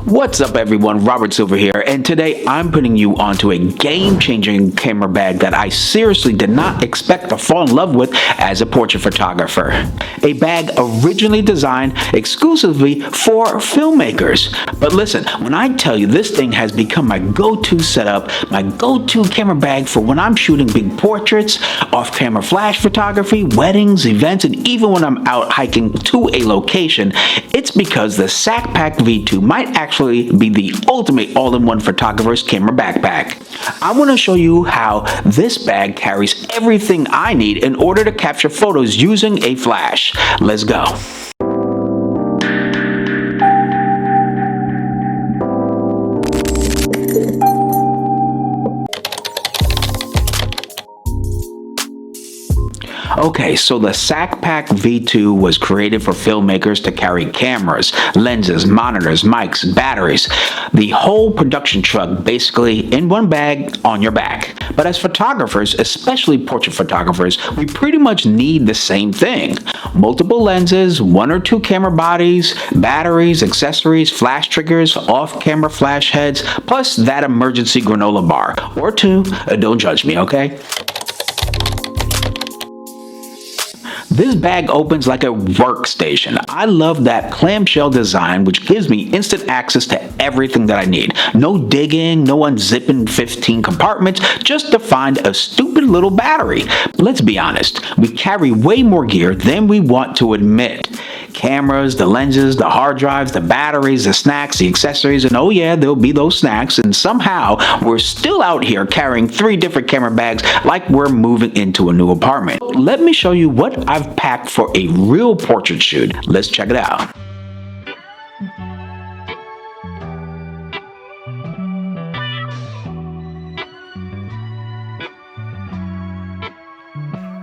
What's up everyone, Robert Silver here, and today I'm putting you onto a game-changing camera bag that I seriously did not expect to fall in love with as a portrait photographer. A bag originally designed exclusively for filmmakers. But listen, when I tell you this thing has become my go-to setup, my go-to camera bag for when I'm shooting big portraits, off-camera flash photography, weddings, events, and even when I'm out hiking to a location, it's because the SAKK Pack V2 might actually be the ultimate all-in-one photographer's camera backpack. I want to show you how this bag carries everything I need in order to capture photos using a flash. Let's go. Okay, so the SAKK Pack V2 was created for filmmakers to carry cameras, lenses, monitors, mics, batteries, the whole production truck basically in one bag on your back. But as photographers, especially portrait photographers, we pretty much need the same thing. Multiple lenses, one or two camera bodies, batteries, accessories, flash triggers, off-camera flash heads, plus that emergency granola bar. Or two, don't judge me, okay? This bag opens like a workstation. I love that clamshell design, which gives me instant access to everything that I need. No digging, no unzipping 15 compartments, just to find a stupid little battery. Let's be honest, we carry way more gear than we want to admit. Cameras, the lenses, the hard drives, the batteries, the snacks, the accessories, and oh yeah, there'll be those snacks, and somehow we're still out here carrying 3 different camera bags like we're moving into a new apartment. Let me show you what I've packed for a real portrait shoot. Let's check it out.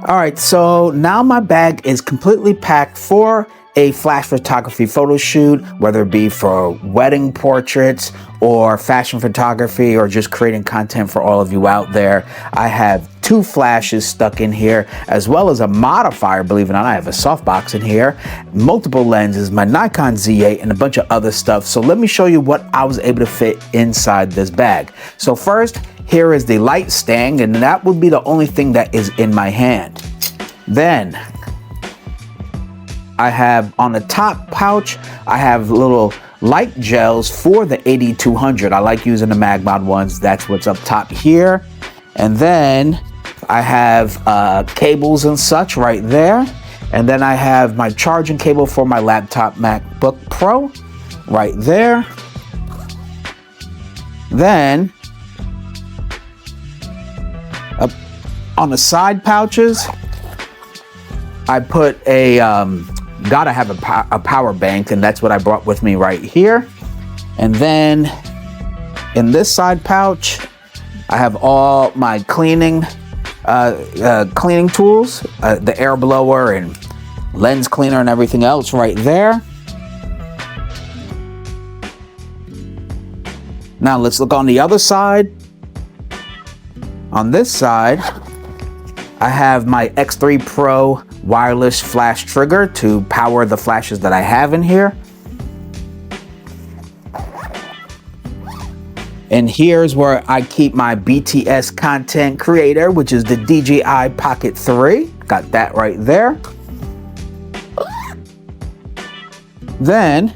Alright, so now my bag is completely packed for a flash photography photo shoot, whether it be for wedding portraits or fashion photography or just creating content for all of you out there. I have 2 flashes stuck in here, as well as a modifier, believe it or not. I have a softbox in here, multiple lenses, my Nikon Z8, and a bunch of other stuff. So let me show you what I was able to fit inside this bag. So first, here is the light stand, and that would be the only thing that is in my hand. Then I have on the top pouch, I have little light gels for the 8200. I like using the Magmod ones. That's what's up top here. And then I have cables and such right there. And then I have my charging cable for my laptop MacBook Pro right there. Then on the side pouches, I put a gotta have a power bank, and that's what I brought with me right here. And then in this side pouch, I have all my cleaning tools, the air blower and lens cleaner and everything else right there. Now let's look on the other side. On this side, I have my X3 Pro wireless flash trigger to power the flashes that I have in here. And here's where I keep my BTS content creator, which is the DJI Pocket 3. Got that right there. Then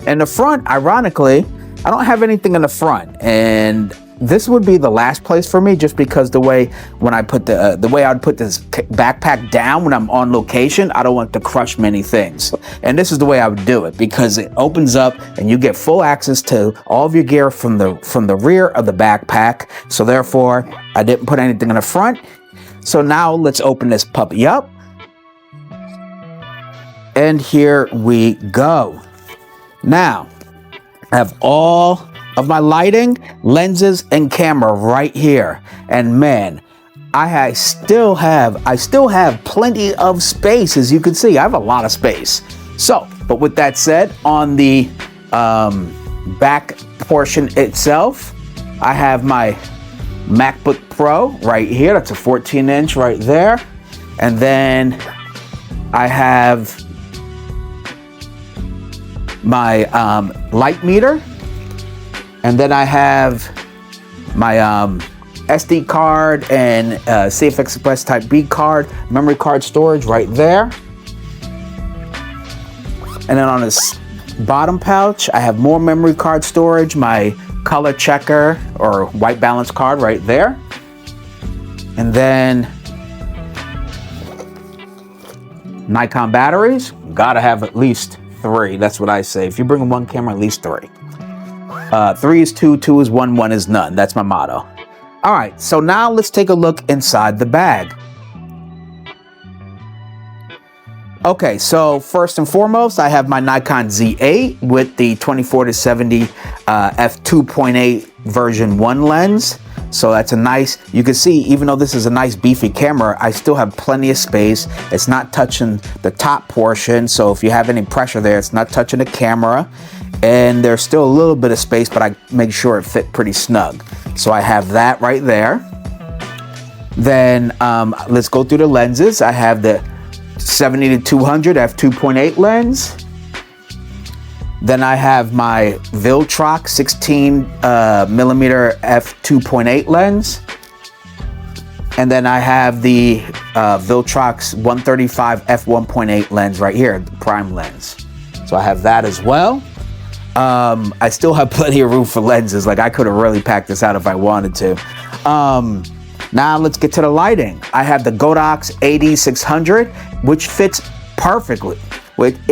in the front, ironically, I don't have anything in the front, and this would be the last place for me, just because the way when I put the way I'd put this backpack down when I'm on location, I don't want to crush many things. And this is the way I would do it, because it opens up and you get full access to all of your gear from the rear of the backpack. So therefore, I didn't put anything in the front. So now let's open this puppy up. And here we go. Now, I have all of my lighting, lenses, and camera right here. And man, I still have plenty of space. As you can see, I have a lot of space. So, but with that said, on the back portion itself, I have my MacBook Pro right here. That's a 14-inch right there. And then I have my light meter And then I have my SD card and CF Express Type B card, memory card storage right there. And then on this bottom pouch, I have more memory card storage, my color checker or white balance card right there. And then Nikon batteries, gotta have at least 3. That's what I say. If you bring one camera, at least 3. 3 is 2, 2 is 1, 1 is none. That's my motto. All right, so now let's take a look inside the bag. Okay, so first and foremost, I have my Nikon Z8 with the 24-70 f2.8 version 1 lens. So that's a nice, you can see, even though this is a nice beefy camera, I still have plenty of space. It's not touching the top portion, so if you have any pressure there, it's not touching the camera. And there's still a little bit of space, but I make sure it fit pretty snug. So I have that right there. Then let's go through the lenses. I have the 70-200 f2.8 lens. Then I have my Viltrox 16 millimeter f2.8 lens. And then I have the Viltrox 135 f1.8 lens right here, the prime lens. So I have that as well. I still have plenty of room for lenses. Like, I could have really packed this out if I wanted to. Now let's get to the lighting. I have the Godox AD600, which fits perfectly.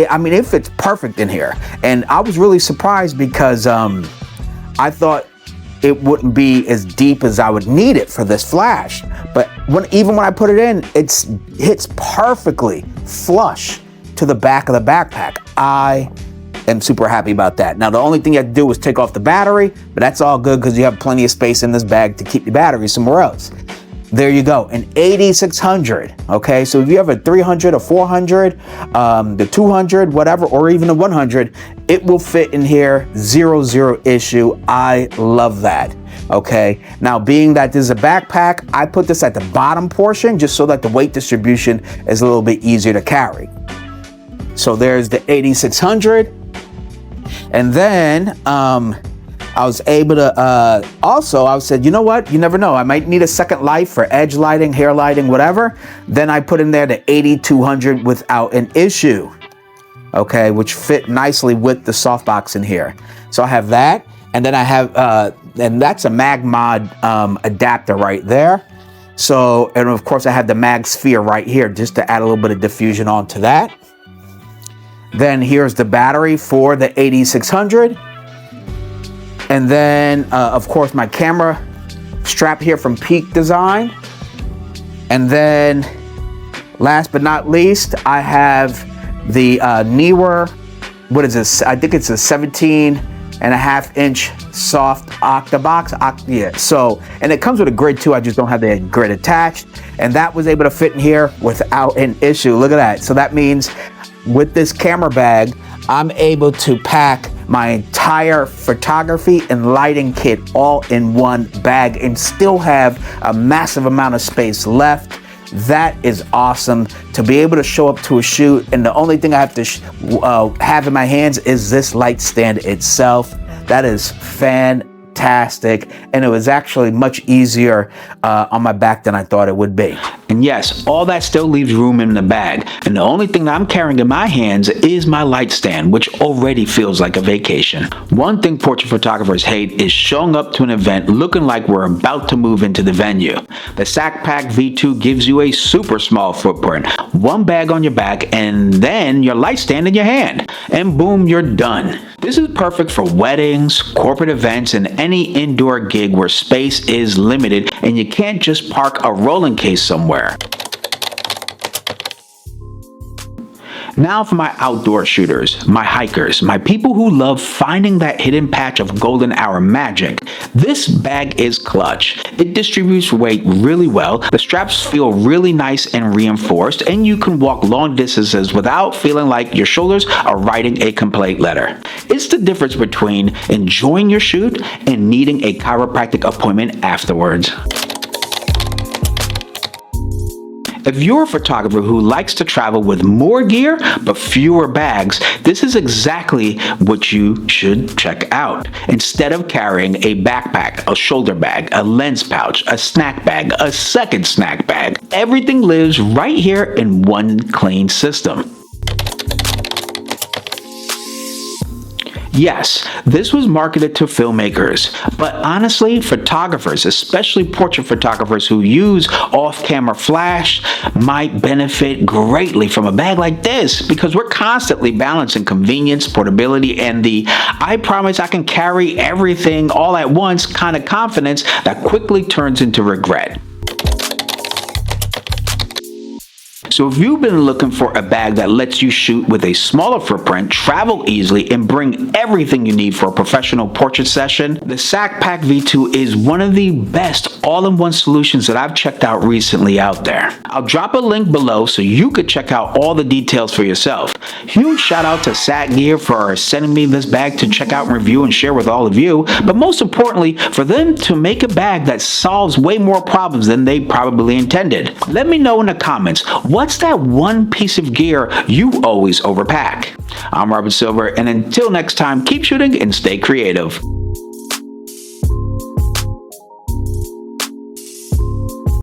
I mean, it fits perfect in here. And I was really surprised because I thought it wouldn't be as deep as I would need it for this flash. But even when I put it in, it hits perfectly flush to the back of the backpack. I am super happy about that. Now, the only thing you have to do is take off the battery, but that's all good because you have plenty of space in this bag to keep the battery somewhere else. There you go, an AD600, okay? So if you have a 300, a 400, the 200, whatever, or even a 100, it will fit in here, zero issue. I love that, okay? Now, being that this is a backpack, I put this at the bottom portion just so that the weight distribution is a little bit easier to carry. So there's the AD600. And then I was able to, also I said, you know what? You never know. I might need a second light for edge lighting, hair lighting, whatever. Then I put in there the AD200 without an issue, okay, which fit nicely with the softbox in here. So I have that. And then I have, and that's a MagMod adapter right there. So, and of course I have the Mag Sphere right here just to add a little bit of diffusion onto that. Then here's the battery for the AD600. And then, of course, my camera strap here from Peak Design. And then, last but not least, I have the Neewer, what is this? I think it's a 17.5-inch soft Octabox. Yeah, so, and it comes with a grid too. I just don't have the grid attached. And that was able to fit in here without an issue. Look at that. So that means with this camera bag, I'm able to pack my entire photography and lighting kit all in one bag and still have a massive amount of space left. That is awesome to be able to show up to a shoot, and the only thing I have to have in my hands is this light stand itself. That is fantastic, and it was actually much easier on my back than I thought it would be. And yes, all that still leaves room in the bag, and the only thing that I'm carrying in my hands is my light stand, which already feels like a vacation. One thing portrait photographers hate is showing up to an event looking like we're about to move into the venue. The SAKK Pack V2 gives you a super small footprint, one bag on your back, and then your light stand in your hand, and boom, you're done. This is perfect for weddings, corporate events, and any indoor gig where space is limited and you can't just park a rolling case somewhere. Now for my outdoor shooters, my hikers, my people who love finding that hidden patch of golden hour magic. This bag is clutch. It distributes weight really well, the straps feel really nice and reinforced, and you can walk long distances without feeling like your shoulders are writing a complaint letter. It's the difference between enjoying your shoot and needing a chiropractic appointment afterwards. If you're a photographer who likes to travel with more gear but fewer bags, this is exactly what you should check out. Instead of carrying a backpack, a shoulder bag, a lens pouch, a snack bag, a second snack bag, everything lives right here in one clean system. Yes, this was marketed to filmmakers, but honestly, photographers, especially portrait photographers who use off-camera flash, might benefit greatly from a bag like this because we're constantly balancing convenience, portability, and the "I promise I can carry everything all at once" kind of confidence that quickly turns into regret. So if you've been looking for a bag that lets you shoot with a smaller footprint, travel easily, and bring everything you need for a professional portrait session, the SAKK Pack V2 is one of the best all-in-one solutions that I've checked out recently out there. I'll drop a link below so you could check out all the details for yourself. Huge shout out to SAKK Gear for sending me this bag to check out and review and share with all of you, but most importantly, for them to make a bag that solves way more problems than they probably intended. Let me know in the comments, what's that one piece of gear you always overpack? I'm Robert Silver, and until next time, keep shooting and stay creative.